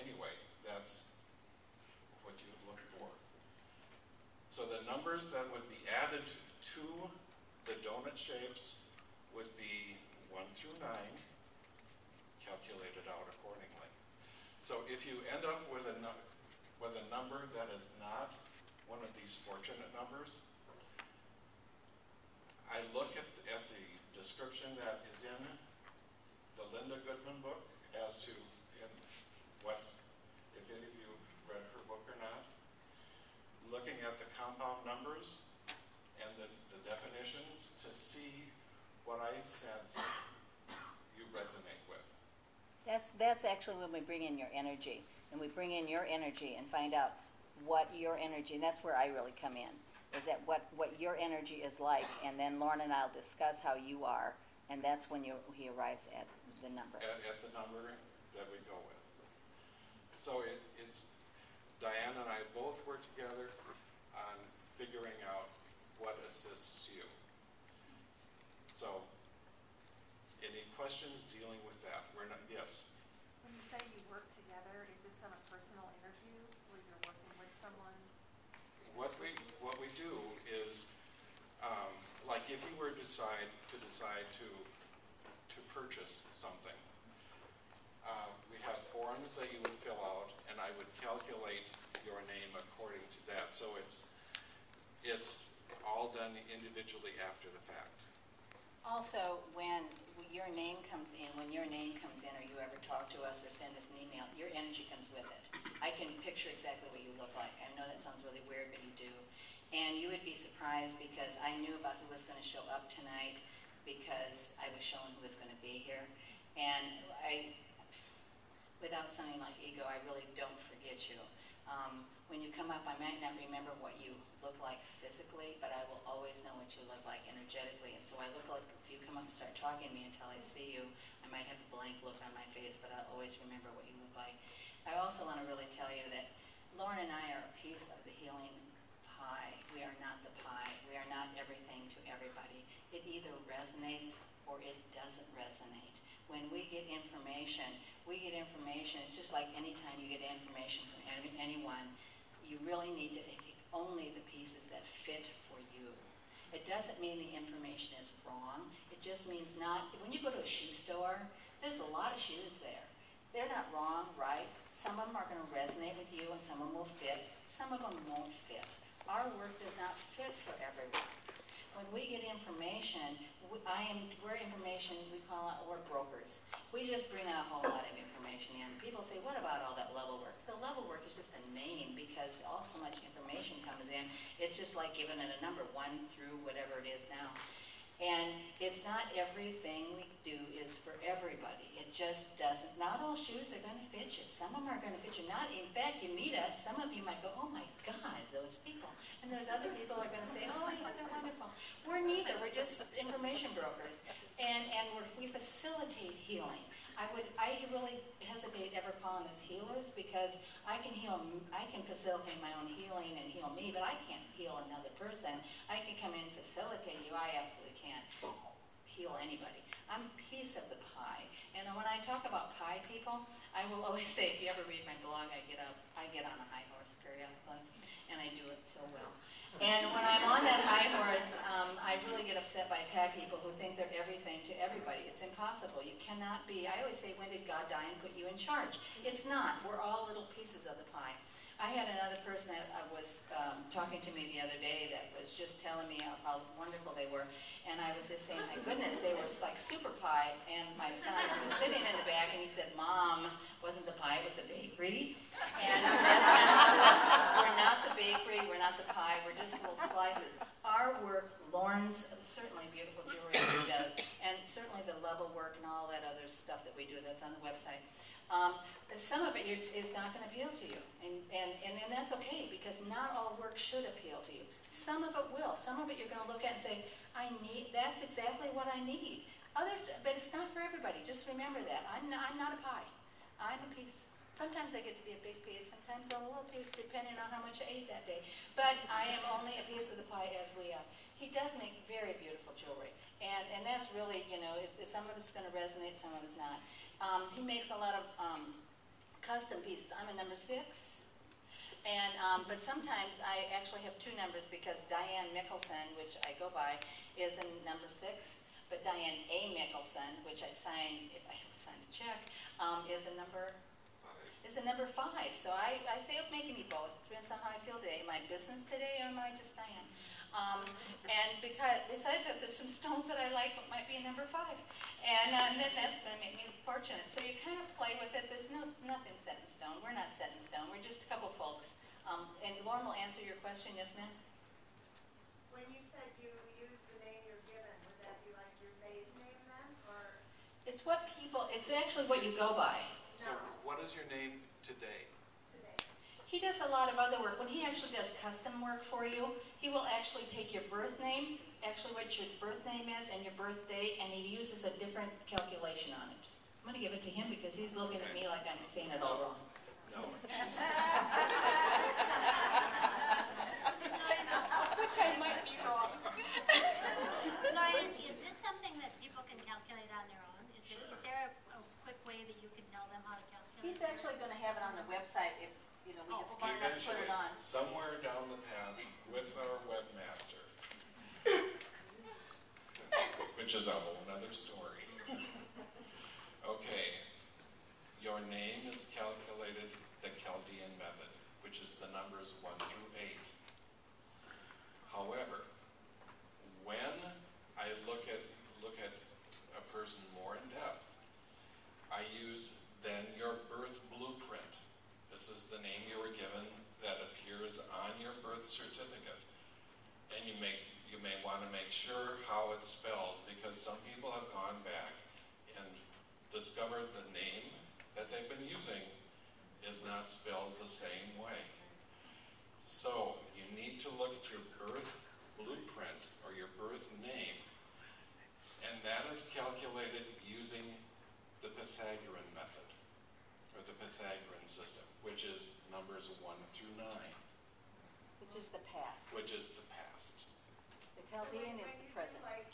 anyway, that's what you would look for. So the numbers that would be added to the donut shapes would be 1 through 9, calculated out accordingly. So if you end up with a number that is not one of these fortunate numbers, I look at the description that is in the Linda Goodman book as to what, if any of you have read her book or not, looking at the compound numbers and the definitions to see what I sense you resonate with. That's actually when we bring in your energy. And we bring in your energy and find out what your energy, and that's where I really come in, is that what your energy is like, and then Lauren and I will discuss how you are, and that's when he arrives at the number. At the number that we go with. So it's Diane and I both work together on figuring out what assists you. So, any questions dealing with that? Yes? When you say you work together, is this on a personal interview where you're working with someone? What we do is, like if you were to decide to purchase something, we have forms that you would fill out, and I would calculate your name according to that. So it's all done individually after the fact. Also, when your name comes in, or you ever talk to us or send us an email, your energy comes with it. I can picture exactly what you look like. I know that sounds really weird, but you do. And you would be surprised because I knew about who was going to show up tonight because I was shown who was going to be here. And without sounding like ego, I really don't forget you. When you come up, I might not remember what you look like physically, but I will always know what you look like energetically. And so I look like, if you come up and start talking to me until I see you, I might have a blank look on my face, but I'll always remember what you look like. I also want to really tell you that Lauren and I are a piece of the healing pie. We are not the pie. We are not everything to everybody. It either resonates or it doesn't resonate. When we get information, it's just like anytime you get information from anyone, you really need to take only the pieces that fit for you. It doesn't mean the information is wrong. It just means when you go to a shoe store, there's a lot of shoes there. They're not wrong, right? Some of them are going to resonate with you and some of them will fit. Some of them won't fit. Our work does not fit for everyone. When we get information, we're brokers. We just bring out a whole lot of information in. People say, what about all that level work? The level work is just a name because so much information comes in. It's just like giving it a number, 1 through whatever it is now. And it's not everything we do is for everybody. It just doesn't. Not all shoes are going to fit you. Some of them are going to fit you. In fact, you meet us, some of you might go, oh my God, those people. And there's other people who are going to say, oh, they're wonderful. We're neither. We're just information brokers. And we facilitate healing. I really hesitate ever calling us healers because I can facilitate my own healing and heal me, but I can't heal another person. I can come in and facilitate you. I absolutely can't heal anybody. I'm a piece of the pie. And when I talk about pie people, I will always say, if you ever read my blog, I get on a high horse periodically, and I do it so well. And when I'm on that high horse, I really get upset by pie people who think they're everything to everybody. It's impossible. You cannot be. I always say, when did God die and put you in charge? It's not. We're all little pieces of the pie. I had another person that was talking to me the other day that was just telling me how wonderful they were. And I was just saying, my goodness, they were like super pie. And my son was sitting in the back and he said, Mom, wasn't the pie, it was the bakery. And that's kind of how it was. We're not the bakery, we're not the pie, we're just little slices. Our work, Lauren's certainly beautiful jewelry that she does, and certainly the level work and all that other stuff that we do that's on the website. Some of it is not going to appeal to you, and that's okay, because not all work should appeal to you. Some of it will. Some of it you're going to look at and say, that's exactly what I need. But it's not for everybody. Just remember that. I'm not a pie. I'm a piece. Sometimes I get to be a big piece, sometimes a little piece, depending on how much I ate that day. But I am only a piece of the pie as we are. He does make very beautiful jewelry, and that's really, some of it's going to resonate, some of it's not. He makes a lot of custom pieces. I'm a number 6. And, but sometimes I actually have 2 numbers because Diane Mickelson, which I go by, is a number 6. But Diane A. Mickelson, which I sign, if I ever sign a check, is a number 5. So I say, oh, making me both. Depends on how I feel today. Am I business today or am I just Diane? And because, besides that, there's some stones that I like, but might be a number 5. And then that's going to make me fortunate. So you kind of play with it. There's nothing set in stone. We're not set in stone. We're just a couple folks. And Lauren will answer your question, yes, ma'am? When you said you use the name you're given, would that be like your maiden name then, or? It's what people, it's actually what you go by. So what is your name today? Today. He does a lot of other work. When he actually does custom work for you, he will actually take your birth name, actually what your birth name is, and your birth date, and he uses a different calculation on it. I'm going to give it to him because he's looking at me like I'm saying it all wrong. No, she's, Which I might be wrong. No, is this something that people can calculate on their own? Is there a quick way that you can tell them how to calculate? He's actually going to have it on the website if, you know, we get Oh, smart enough to put eventually, it on. somewhere down the path with our webmaster, which is a whole nother story. Okay, your name is calculated the Chaldean method, which is the numbers 1 through 8. However, when I look at a person more in depth, I use then your birth blueprint. This is the name you were given that appears on your birth certificate. And you may want to make sure how it's spelled, because some people have gone back and discovered the name that they've been using is not spelled the same way. So you need to look at your birth blueprint or your birth name, and that is calculated using the Pythagorean method, or the Pythagorean system, which is numbers 1 through 9. Which is the past. Which is the past. The Chaldean is When the you do present. like